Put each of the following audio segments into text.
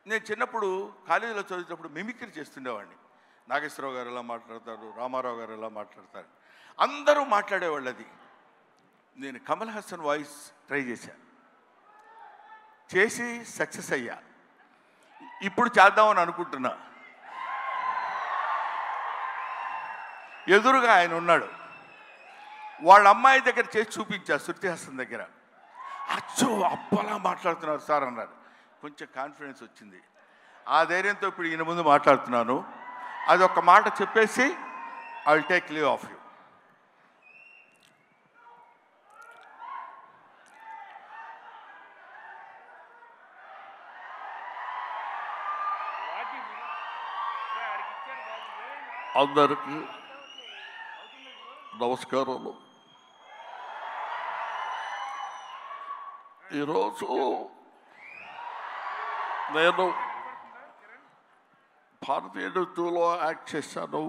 నేను చిన్నప్పుడు కాలేజీలో చదివేటప్పుడు మిమిక్రీ చేస్తుండేవాడిని. నాగేశ్వరరావు గారు ఎలా మాట్లాడతారు, రామారావు గారు ఎలా మాట్లాడతారు, అందరూ మాట్లాడేవాళ్ళు. అది నేను కమల్ హాసన్ వాయిస్ ట్రై చేసి సక్సెస్ అయ్యా. ఇప్పుడు చేద్దామని అనుకుంటున్నా. ఎదురుగా ఆయన ఉన్నాడు. వాళ్ళ అమ్మాయి దగ్గర చేసి చూపించా, శృతి హాసన్ దగ్గర. అచ్చో అప్పలా మాట్లాడుతున్నారు సార్ అన్నాడు. కొంచెం కాన్ఫిడెన్స్ వచ్చింది. ఆ ధైర్యంతో ఇప్పుడు ఈయన ముందు మాట్లాడుతున్నాను. అది ఒక మాట చెప్పేసి I will take leave of you. అందరికీ నమస్కారాలు. ఈరోజు నేను భారతీయ నృత్యంలో యాక్ట్ చేశాను.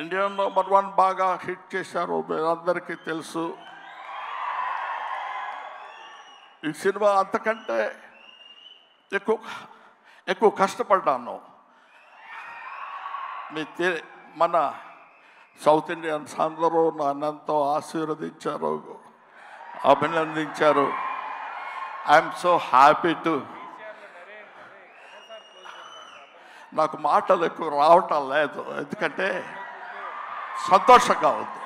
ఇండియా #1 బాగా హిట్ చేశారు, మీరందరికీ తెలుసు. ఈ సినిమా అంతకంటే ఎక్కువ కష్టపడ్డాను. మన సౌత్ ఇండియన్స్ అందరూ నన్నంతో ఆశీర్వదించారు, అభినందించారు. I'm so happy to. నాకు మాటలు ఎక్కువ రావటం లేదు, ఎందుకంటే సంతోషంగా ఉంది.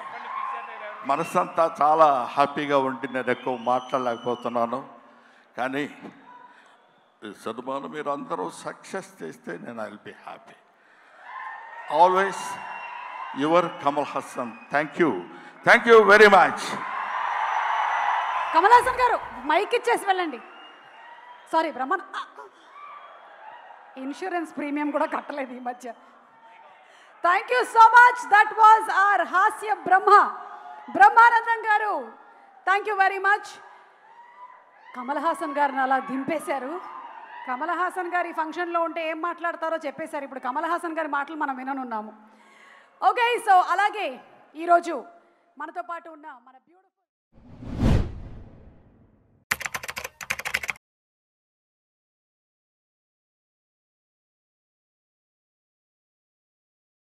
మనసంతా చాలా హ్యాపీగా ఉండి నేను ఎక్కువ మాట్లాడలేకపోతున్నాను. కానీ ఈ సినిమాను మీరు అందరూ సక్సెస్ చేస్తే నేను I will be happy. Always your Kamal Haasan. Thank you very much. Kamal Haasan గారు మైక్ ఇచ్చేసి వెళ్ళండి. సారీ బ్రహ్మన్, ఇన్సూరెన్స్ ప్రీమియం కూడా కట్టలేదు ఈ మధ్య. Thank you so much. That was our హాస్య బ్రహ్మానందం గారు. Thank you very much. Kamal Haasan గారిని అలా దింపేశారు. కమల్ హాసన్ గారి ఫంక్షన్లో ఉంటే ఏం మాట్లాడతారో చెప్పేశారు. ఇప్పుడు కమల్ హాసన్ గారి మాటలు మనం విననున్నాము. ఓకే, సో అలాగే ఈరోజు మనతో పాటు ఉన్న మన బ్యూటిఫుల్